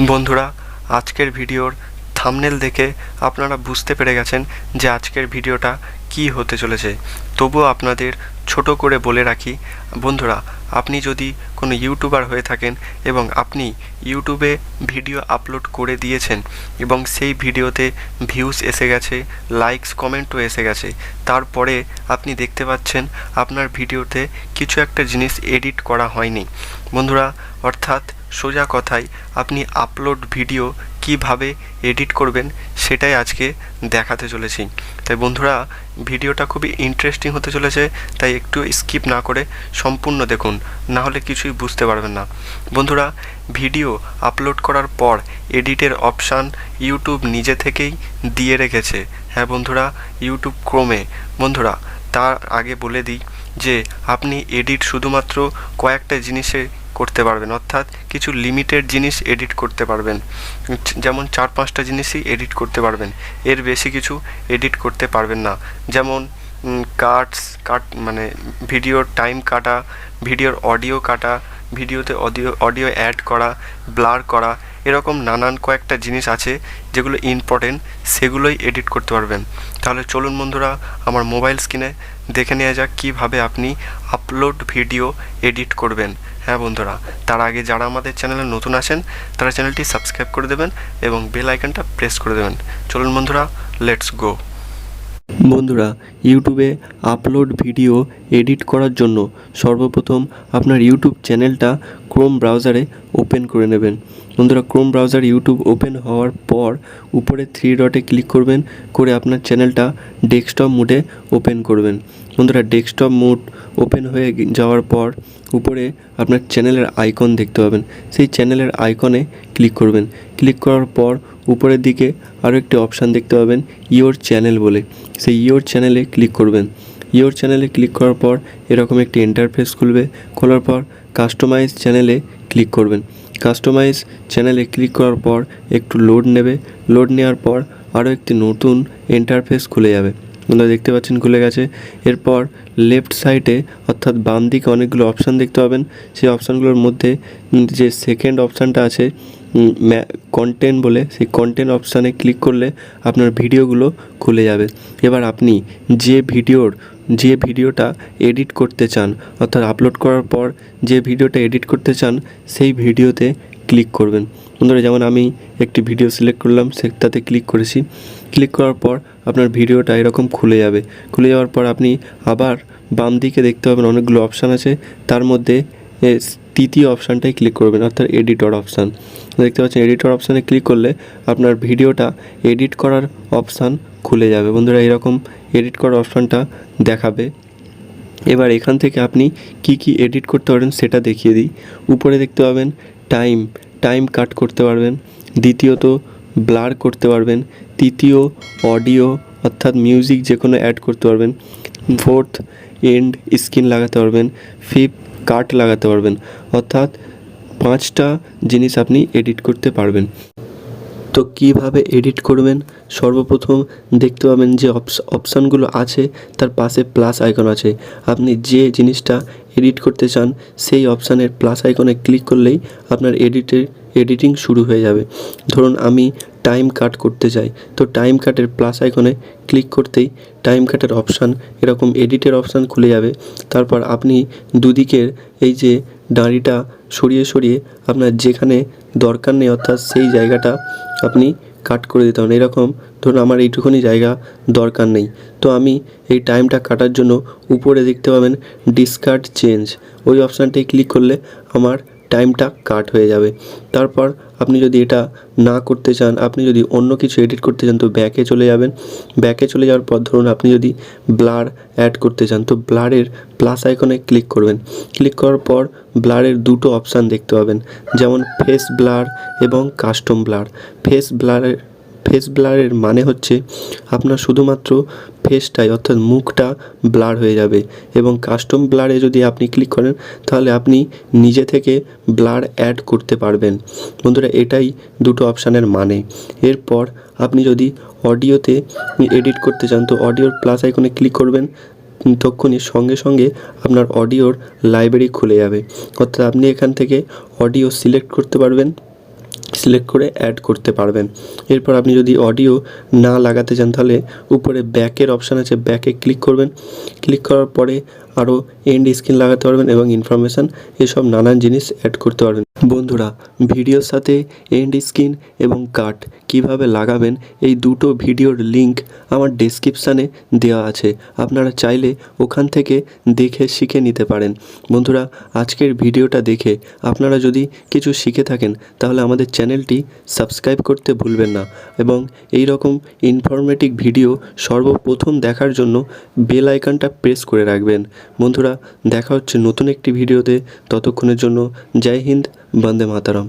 বন্ধুরা, আজকের ভিডিওর থাম্বনেল দেখে আপনারা বুঝতে পেরে গেছেন যে আজকের ভিডিওটা কি হতে চলেছে। তবুও আপনাদের ছোট করে বলে রাখি বন্ধুরা, আপনি যদি কোনো ইউটিউবার হয়ে থাকেন এবং আপনি ইউটিউবে ভিডিও আপলোড করে দিয়েছেন এবং সেই ভিডিওতে ভিউজ এসে গেছে, লাইকস কমেন্টও এসে গেছে, তারপরে আপনি দেখতে পাচ্ছেন আপনার ভিডিওতে কিছু একটা জিনিস এডিট করা হয়নি বন্ধুরা, অর্থাৎ সোজা কথায় আপনি আপলোড ভিডিও কিভাবে এডিট করবেন সেটাই আজকে দেখাতে চলেছি। তাই বন্ধুরা, ভিডিওটা খুবই ইন্টারেস্টিং হতে চলেছে, তাই একটু স্কিপ না করে সম্পূর্ণ দেখুন, না হলে কিছুই বুঝতে পারবেন না। বন্ধুরা, ভিডিও আপলোড করার পর এডিটের অপশান ইউটিউব নিজে থেকেই দিয়ে রেখেছে। হ্যাঁ বন্ধুরা, ইউটিউব ক্রোমে। বন্ধুরা, তার আগে বলে দিই যে আপনি এডিট শুধুমাত্র কয়েকটা জিনিসে করতে পারবেন, অর্থাৎ কিছু লিমিটেড জিনিস এডিট করতে পারবেন, যেমন 4-5টা জিনিসই এডিট করতে পারবেন, এর বেশি কিছু এডিট করতে পারবেন না। যেমন কাট মানে ভিডিওর টাইম কাটা, ভিডিওর অডিও কাটা, ভিডিওতে অডিও অ্যাড করা, ব্লার করা, এরকম নানান কয়েকটা জিনিস আছে যেগুলো ইম্পর্টেন্ট, সেগুলোই এডিট করতে পারবেন। তাহলে চলুন বন্ধুরা, আমার মোবাইল স্ক্রিনে দেখে নেওয়া যাক কীভাবে আপনি আপলোড ভিডিও এডিট করবেন। হ্যাঁ বন্ধুরা, তার আগে যারা আমাদের চ্যানেলে নতুন আছেন তারা চ্যানেলটি সাবস্ক্রাইব করে দেবেন এবং বেল আইকনটা প্রেস করে দেবেন। চলুন বন্ধুরা, লেটস গো। বন্ধুরা, ইউটিউবে আপলোড ভিডিও এডিট করার জন্য সর্বপ্রথম আপনার ইউটিউব চ্যানেলটা ক্রোম ব্রাউজারে ওপেন করে নেবেন। বন্ধুরা, ক্রোম ব্রাউজার ইউটিউব ওপেন হওয়ার পর উপরে 3 ডটে ক্লিক করবেন, করে আপনার চ্যানেলটা ডেস্কটপ মোডে ওপেন করবেন। বন্ধুরা, ডেস্কটপ মোড ওপেন হয়ে যাওয়ার পর উপরে আপনার চ্যানেলের আইকন দেখতে পাবেন, সেই চ্যানেলের আইকনে ক্লিক করবেন। ক্লিক করার পর উপরের দিকে আরও একটি অপশান দেখতে পাবেন ইওর চ্যানেল বলে, সেই ইওর চ্যানেলে ক্লিক করবেন। ইওর চ্যানেলে ক্লিক করার পর এরকম একটি ইন্টারফেস খুলবে। খোলার পর কাস্টমাইজ চ্যানেলে ক্লিক করবেন। কাস্টমাইজ চ্যানেলে ক্লিক করার পর একটু লোড নেবে। লোড নেওয়ার পর আরও একটি নতুন ইন্টারফেস খুলে যাবে। আপনারা দেখতে পাচ্ছেন খুলে গেছে। এরপর লেফট সাইডে অর্থাৎ বাম দিকে অনেকগুলো অপশান দেখতে পাবেন। সেই অপশানগুলোর মধ্যে যে সেকেন্ড অপশানটা আছে কন্টেন্ট বলে, সেই কন্টেন্ট অপশানে ক্লিক করলে আপনার ভিডিওগুলো খুলে যাবে। এবার আপনি যে ভিডিওটা এডিট করতে চান, অর্থাৎ আপলোড করার পর যে ভিডিওটা এডিট করতে চান সেই ভিডিওতে ক্লিক করবেন। বন্ধুরা, যেমন আমি একটি ভিডিও সিলেক্ট করলাম, সেটাতে ক্লিক করেছি। ক্লিক করার পর আপনার ভিডিওটা এরকম খুলে যাবে। খুলে যাওয়ার পর আপনি আবার বাম দিকে দেখতে পাবেন অনেকগুলো অপশান আছে, তার মধ্যে তৃতীয় অপশানটাই ক্লিক করবেন, অর্থাৎ এডিটর অপশান। দেখতে পাচ্ছেন এডিটর অপশানে ক্লিক করলে আপনার ভিডিওটা এডিট করার অপশান খুলে যাবে। বন্ধুরা, এরকম এডিট করার অপশানটা দেখাবে। এবার এখান থেকে আপনি কি এডিট করতে পারেন সেটা দেখিয়ে দিই। উপরে দেখতে পাবেন টাইম কাট করতে পারবেন, দ্বিতীয়ত ব্লার করতে পারবেন, তৃতীয় অডিও অর্থাৎ মিউজিক যে কোনো অ্যাড করতে পারবেন, ফোর্থ এন্ড স্ক্রিন লাগাতে পারবেন, ফিফথ কাট লাগাতে পারবেন, অর্থাৎ 5টা জিনিস আপনি এডিট করতে পারবেন। তো কিভাবে এডিট করবেন, সর্বপ্রথম দেখতে পাবেন যে অপশানগুলো আছে তার পাশে প্লাস আইকন আছে। আপনি যে জিনিসটা এডিট করতে চান সেই অপশানের প্লাস আইকনে ক্লিক করলেই আপনার এডিটিং শুরু হয়ে যাবে। ধরুন আমি টাইম কাট করতে চাই, তো টাইম কাটের প্লাস আইকনে ক্লিক করতেই টাইম কাটের অপশান এরকম এডিটের অপশান খুলে যাবে। তারপর আপনি দুদিকের এই যে দাঁড়িটা সরিয়ে আপনার যেখানে দরকার নেই অর্থাৎ সেই জায়গাটা আপনি কাট করে দিতে হবে। এরকম ধরুন আমার এইটুকুনি জায়গা দরকার নেই, তো আমি এই টাইমটা কাটার জন্য উপরে দেখতে পাবেন ডিসকার্ড চেঞ্জ, ওই অপশানটায় ক্লিক করলে আমার টাইমটা কাট হয়ে যাবে। তারপর আপনি যদি এটা না করতে চান, আপনি যদি অন্য কিছু এডিট করতে চান তো ব্যাকে চলে যাবেন। ব্যাকে চলে যাওয়ার পর ধরুন আপনি যদি ব্লার অ্যাড করতে চান তো ব্লারের প্লাস আইকনে ক্লিক করবেন। ক্লিক করার পর ব্লারের দুটো অপশান দেখতে পাবেন, যেমন ফেস ব্লার এবং কাস্টম ব্লার। ফেস ব্লারের মানে হচ্ছে আপনার শুধুমাত্র ফেসটাই অর্থাৎ মুখটা ব্লার হয়ে যাবে, এবং কাস্টম ব্লারে যদি আপনি ক্লিক করেন তাহলে আপনি নিজে থেকে ব্লার অ্যাড করতে পারবেন। বন্ধুরা, এটাই দুটো অপশানের মানে। এরপর আপনি যদি অডিওতে এডিট করতে চান তো অডিওর প্লাস আইকনে ক্লিক করবেন, তখনই সঙ্গে আপনার অডিওর লাইব্রেরি খুলে যাবে, অর্থাৎ আপনি এখান থেকে অডিও সিলেক্ট করতে পারবেন। সিলেক্ট করে অ্যাড করতে পারবেন। এরপর আপনি যদি অডিও না লাগাতে চান তাহলে উপরে ব্যাকের অপশান আছে, ব্যাকে ক্লিক করবেন। ক্লিক করার পরে আরও এন্ড স্ক্রিন লাগাতে পারবেন এবং ইনফরমেশান এসব নানান জিনিস অ্যাড করতে পারবেন। বন্ধুরা, ভিডিওর সাথে এন্ড স্ক্রিন এবং কাট কিভাবে লাগাবেন এই দুটো ভিডিওর লিঙ্ক আমার ডেসক্রিপশানে দেওয়া আছে, আপনারা চাইলে ওখান থেকে দেখে শিখে নিতে পারেন। বন্ধুরা, আজকের ভিডিওটা দেখে আপনারা যদি কিছু শিখে থাকেন তাহলে আমাদের চ্যানেলটি সাবস্ক্রাইব করতে ভুলবেন না এবং এই রকম ইনফরমেটিভ ভিডিও সর্বপ্রথম দেখার জন্য বেল আইকনটা প্রেস করে রাখবেন। বন্ধুরা, দেখা হচ্ছে নতুন একটি ভিডিওতে। ততক্ষণের জন্য জয় হিন্দ, বন্দে মাতরম।